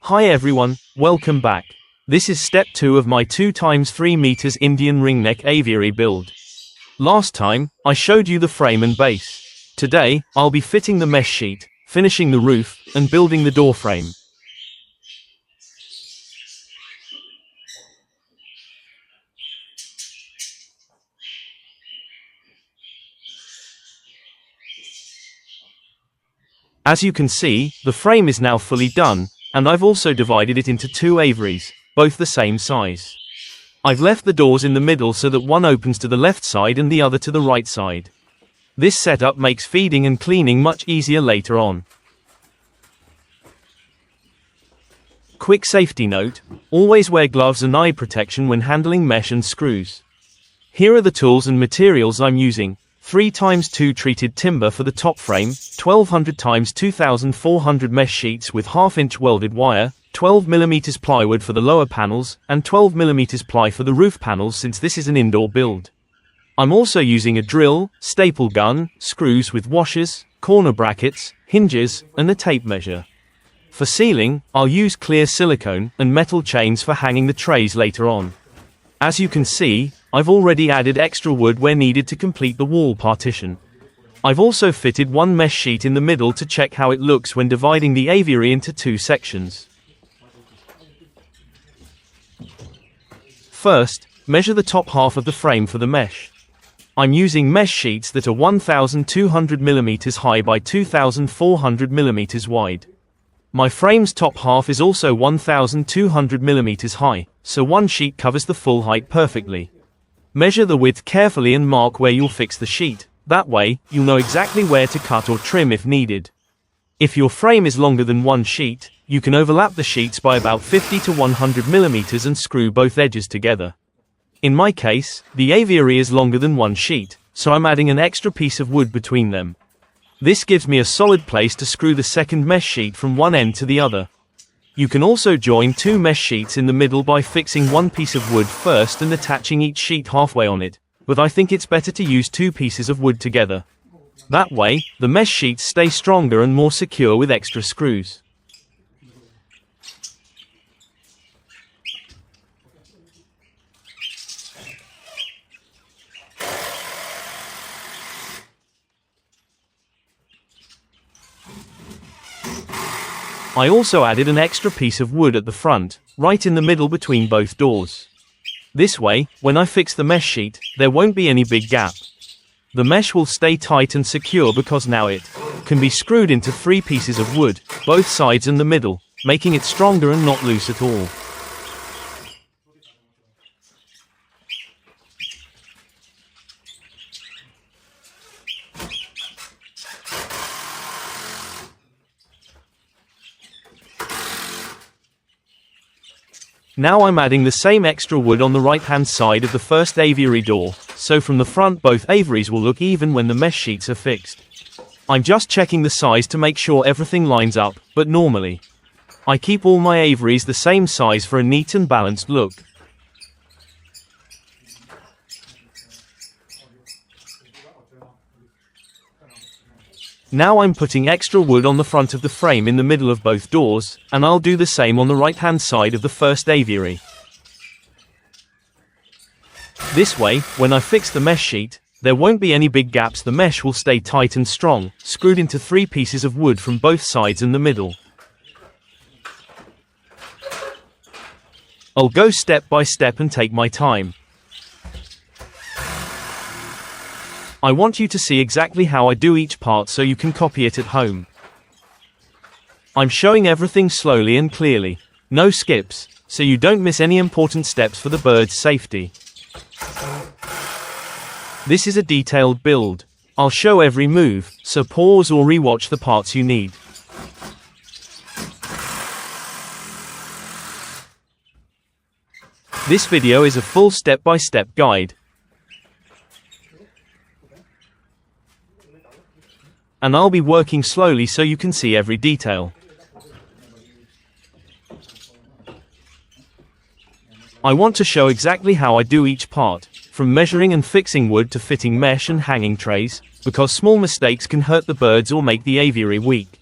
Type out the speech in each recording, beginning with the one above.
Hi everyone, welcome back. This is step 2 of my 2x3 meters Indian Ringneck Aviary build. Last time, I showed you the frame and base. Today, I'll be fitting the mesh sheet, finishing the roof, and building the door frame. As you can see, the frame is now fully done, and I've also divided it into 2 aviaries, both the same size. I've left the doors in the middle so that one opens to the left side and the other to the right side. This setup makes feeding and cleaning much easier later on. Quick safety note: always wear gloves and eye protection when handling mesh and screws. Here are the tools and materials I'm using. 3x2 treated timber for the top frame, 1200x2400 mesh sheets with 1/2 inch welded wire, 12mm plywood for the lower panels, and 12mm ply for the roof panels since this is an indoor build. I'm also using a drill, staple gun, screws with washers, corner brackets, hinges, and a tape measure. For sealing, I'll use clear silicone and metal chains for hanging the trays later on. As you can see, I've already added extra wood where needed to complete the wall partition. I've also fitted one mesh sheet in the middle to check how it looks when dividing the aviary into 2 sections. First, measure the top half of the frame for the mesh. I'm using mesh sheets that are 1200mm high by 2400mm wide. My frame's top half is also 1200mm high, so one sheet covers the full height perfectly. Measure the width carefully and mark where you'll fix the sheet. That way, you'll know exactly where to cut or trim if needed. If your frame is longer than one sheet, you can overlap the sheets by about 50 to 100mm and screw both edges together. In my case, the aviary is longer than one sheet, so I'm adding an extra piece of wood between them. This gives me a solid place to screw the second mesh sheet from one end to the other. You can also join 2 mesh sheets in the middle by fixing one piece of wood first and attaching each sheet halfway on it, but I think it's better to use 2 pieces of wood together. That way, the mesh sheets stay stronger and more secure with extra screws. I also added an extra piece of wood at the front, right in the middle between both doors. This way, when I fix the mesh sheet, there won't be any big gap. The mesh will stay tight and secure because now it can be screwed into 3 pieces of wood, both sides and the middle, making it stronger and not loose at all. Now I'm adding the same extra wood on the right-hand side of the first aviary door, so from the front both aviaries will look even when the mesh sheets are fixed. I'm just checking the size to make sure everything lines up, but normally I keep all my aviaries the same size for a neat and balanced look. Now I'm putting extra wood on the front of the frame in the middle of both doors, and I'll do the same on the right-hand side of the first aviary. This way, when I fix the mesh sheet, there won't be any big gaps. The mesh will stay tight and strong, screwed into 3 pieces of wood from both sides and the middle. I'll go step by step and take my time. I want you to see exactly how I do each part so you can copy it at home. I'm showing everything slowly and clearly. No skips, so you don't miss any important steps for the bird's safety. This is a detailed build. I'll show every move, so pause or rewatch the parts you need. This video is a full step-by-step guide. And I'll be working slowly so you can see every detail. I want to show exactly how I do each part, from measuring and fixing wood to fitting mesh and hanging trays, because small mistakes can hurt the birds or make the aviary weak.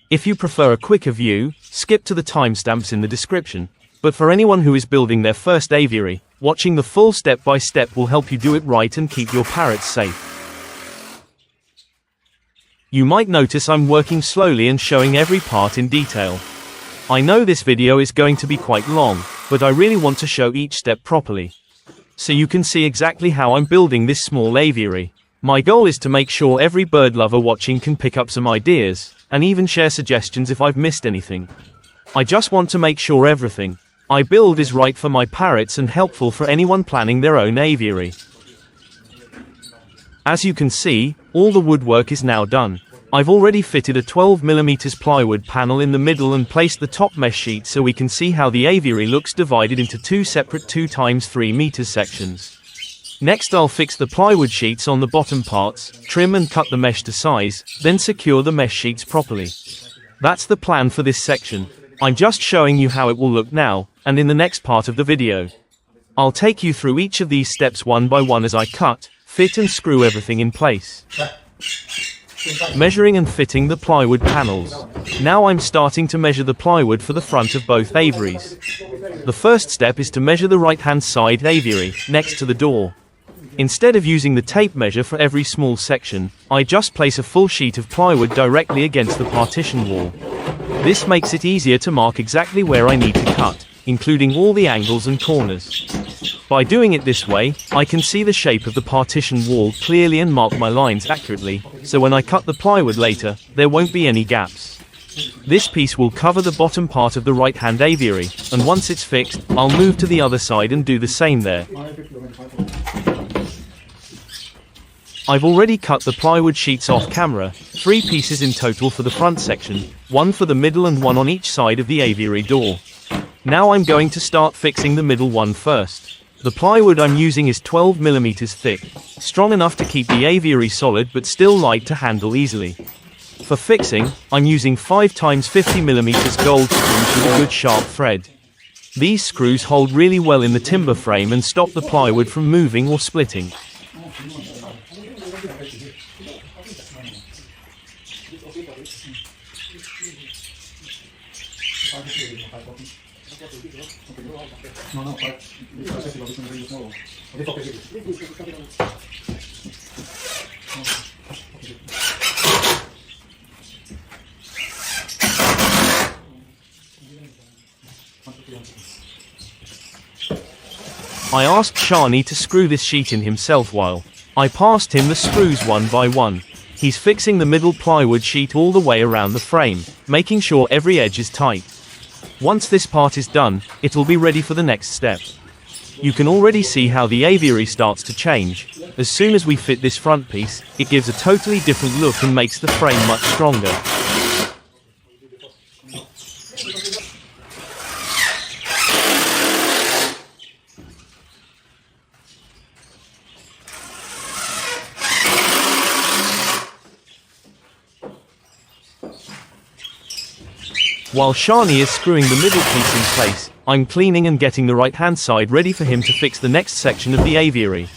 If you prefer a quicker view, skip to the timestamps in the description. But for anyone who is building their first aviary, watching the full step-by-step will help you do it right and keep your parrots safe. You might notice I'm working slowly and showing every part in detail. I know this video is going to be quite long, but I really want to show each step properly, so you can see exactly how I'm building this small aviary. My goal is to make sure every bird lover watching can pick up some ideas, and even share suggestions if I've missed anything. I just want to make sure everything I build is right for my parrots and helpful for anyone planning their own aviary. As you can see, all the woodwork is now done. I've already fitted a 12mm plywood panel in the middle and placed the top mesh sheet so we can see how the aviary looks divided into two separate 2x3 meters sections. Next I'll fix the plywood sheets on the bottom parts, trim and cut the mesh to size, then secure the mesh sheets properly. That's the plan for this section. I'm just showing you how it will look now, and in the next part of the video, I'll take you through each of these steps one by one as I cut, fit and screw everything in place. Measuring and fitting the plywood panels. Now I'm starting to measure the plywood for the front of both aviaries. The first step is to measure the right-hand side aviary, next to the door. Instead of using the tape measure for every small section, I just place a full sheet of plywood directly against the partition wall. This makes it easier to mark exactly where I need to cut, including all the angles and corners. By doing it this way, I can see the shape of the partition wall clearly and mark my lines accurately, so when I cut the plywood later, there won't be any gaps. This piece will cover the bottom part of the right-hand aviary, and once it's fixed, I'll move to the other side and do the same there. I've already cut the plywood sheets off camera, 3 pieces in total for the front section, 1 for the middle and 1 on each side of the aviary door. Now I'm going to start fixing the middle one first. The plywood I'm using is 12mm thick, strong enough to keep the aviary solid but still light to handle easily. For fixing, I'm using 5x50mm gold screws with a good sharp thread. These screws hold really well in the timber frame and stop the plywood from moving or splitting. I asked Shani to screw this sheet in himself while I passed him the screws one by one. He's fixing the middle plywood sheet all the way around the frame, making sure every edge is tight. Once this part is done, it'll be ready for the next step. You can already see how the aviary starts to change. As soon as we fit this front piece, it gives a totally different look and makes the frame much stronger. While Shani is screwing the middle piece in place, I'm cleaning and getting the right-hand side ready for him to fix the next section of the aviary.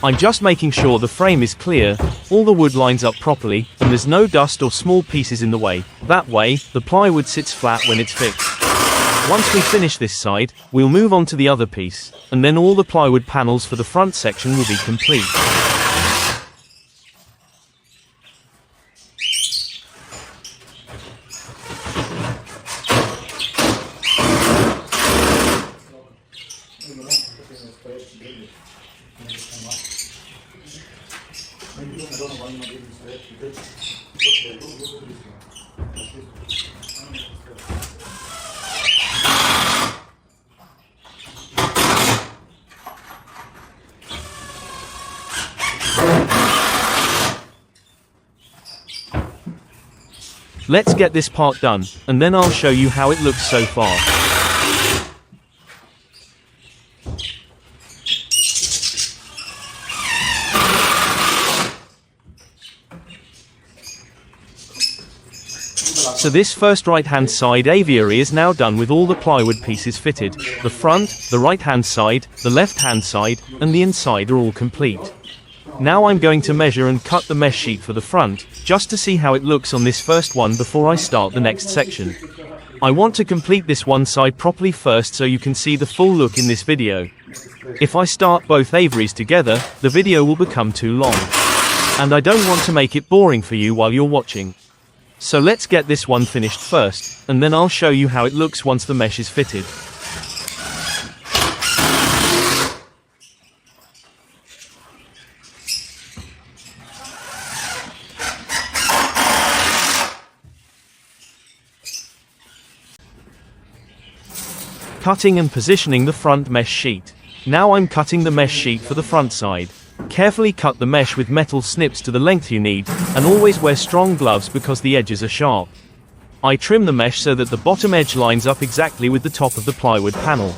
I'm just making sure the frame is clear, all the wood lines up properly, and there's no dust or small pieces in the way. That way, the plywood sits flat when it's fixed. Once we finish this side, we'll move on to the other piece, and then all the plywood panels for the front section will be complete. Let's get this part done, and then I'll show you how it looks so far. So this first right-hand side aviary is now done with all the plywood pieces fitted. The front, the right-hand side, the left-hand side, and the inside are all complete. Now I'm going to measure and cut the mesh sheet for the front, just to see how it looks on this first one before I start the next section. I want to complete this one side properly first so you can see the full look in this video. If I start both aviaries together, the video will become too long. And I don't want to make it boring for you while you're watching. So let's get this one finished first, and then I'll show you how it looks once the mesh is fitted. Cutting and positioning the front mesh sheet. Now I'm cutting the mesh sheet for the front side. Carefully cut the mesh with metal snips to the length you need, and always wear strong gloves because the edges are sharp. I trim the mesh so that the bottom edge lines up exactly with the top of the plywood panel.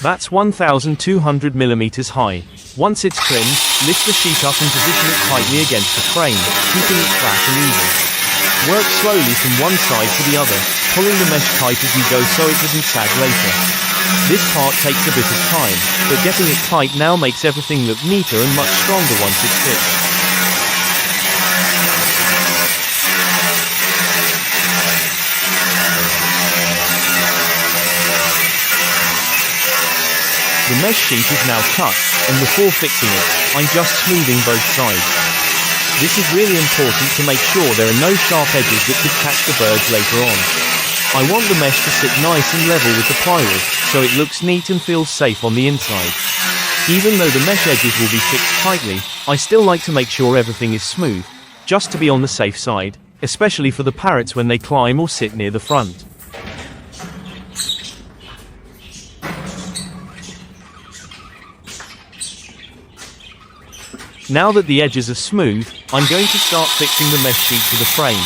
That's 1,200 millimeters high. Once it's trimmed, lift the sheet up and position it tightly against the frame, keeping it flat and even. Work slowly from one side to the other, pulling the mesh tight as you go so it doesn't sag later. This part takes a bit of time, but getting it tight now makes everything look neater and much stronger once it's fit. The mesh sheet is now cut, and before fixing it, I'm just smoothing both sides. This is really important to make sure there are no sharp edges that could catch the birds later on. I want the mesh to sit nice and level with the plywood, so it looks neat and feels safe on the inside. Even though the mesh edges will be fixed tightly, I still like to make sure everything is smooth, just to be on the safe side, especially for the parrots when they climb or sit near the front. Now that the edges are smooth, I'm going to start fixing the mesh sheet to the frame.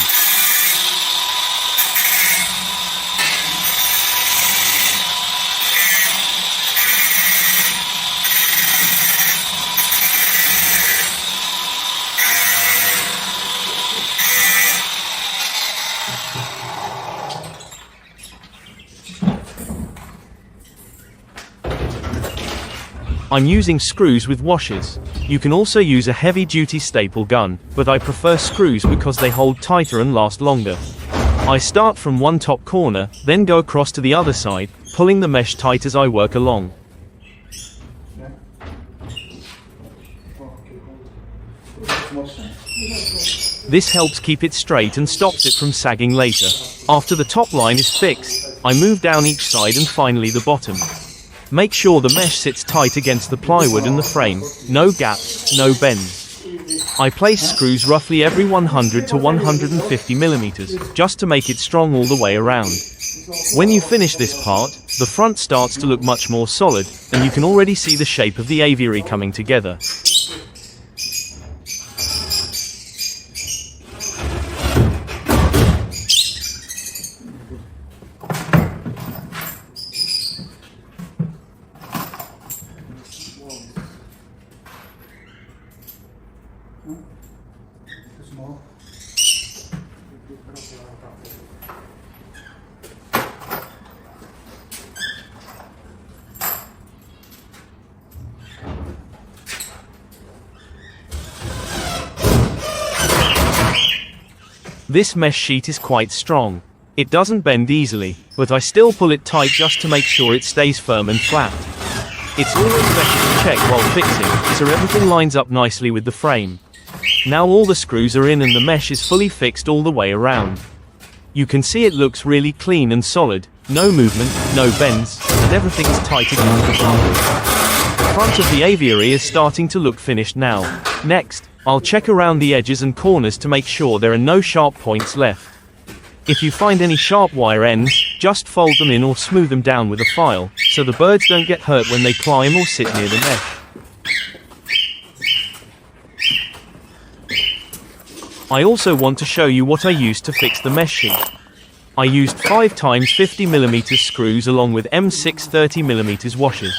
I'm using screws with washers. You can also use a heavy-duty staple gun, but I prefer screws because they hold tighter and last longer. I start from one top corner, then go across to the other side, pulling the mesh tight as I work along. This helps keep it straight and stops it from sagging later. After the top line is fixed, I move down each side and finally the bottom. Make sure the mesh sits tight against the plywood and the frame, no gaps, no bends. I place screws roughly every 100 to 150 millimeters, just to make it strong all the way around. When you finish this part, the front starts to look much more solid, and you can already see the shape of the aviary coming together. This mesh sheet is quite strong. It doesn't bend easily, but I still pull it tight just to make sure it stays firm and flat. It's always better to check while fixing, so everything lines up nicely with the frame. Now all the screws are in and the mesh is fully fixed all the way around. You can see it looks really clean and solid, no movement, no bends, and everything is tight against the plywood. The front of the aviary is starting to look finished now. Next, I'll check around the edges and corners to make sure there are no sharp points left. If you find any sharp wire ends, just fold them in or smooth them down with a file, so the birds don't get hurt when they climb or sit near the mesh. I also want to show you what I used to fix the mesh sheet. I used 5x 50mm screws along with M6 30mm washers.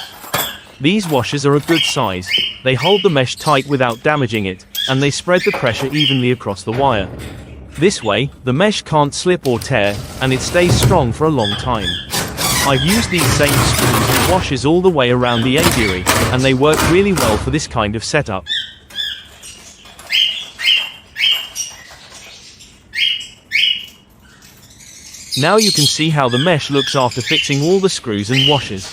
These washers are a good size. They hold the mesh tight without damaging it, and they spread the pressure evenly across the wire. This way, the mesh can't slip or tear, and it stays strong for a long time. I've used these same screws and washers all the way around the aviary, and they work really well for this kind of setup. Now you can see how the mesh looks after fixing all the screws and washers.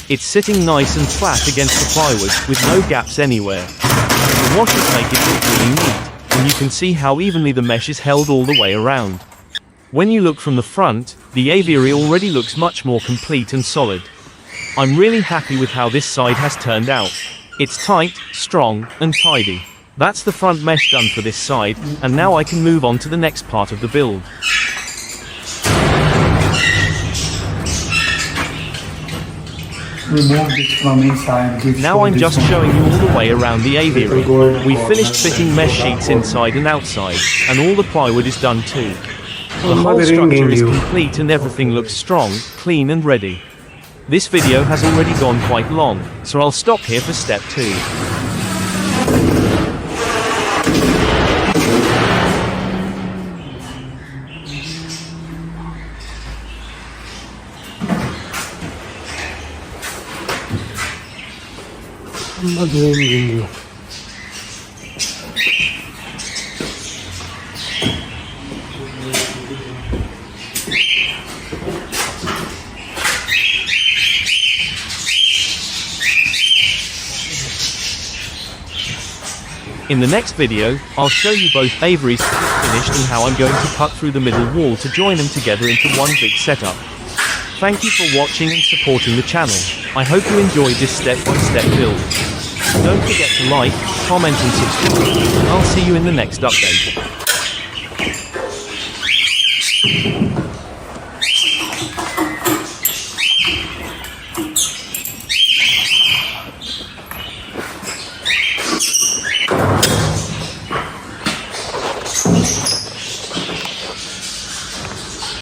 It's sitting nice and flat against the plywood, with no gaps anywhere. The washers make it look really neat, and you can see how evenly the mesh is held all the way around. When you look from the front, the aviary already looks much more complete and solid. I'm really happy with how this side has turned out. It's tight, strong, and tidy. That's the front mesh done for this side, and now I can move on to the next part of the build. Remove this from inside. Now I'm just showing you all the way around the aviary. We finished fitting mesh sheets inside and outside, and all the plywood is done too. The whole structure is complete and everything looks strong, clean and ready. This video has already gone quite long, so I'll stop here for step 2. I'm not blaming you. In the next video, I'll show you both aviaries finished and how I'm going to cut through the middle wall to join them together into one big setup. Thank you for watching and supporting the channel. I hope you enjoyed this step-by-step build. Don't forget to like, comment and subscribe. I'll see you in the next update.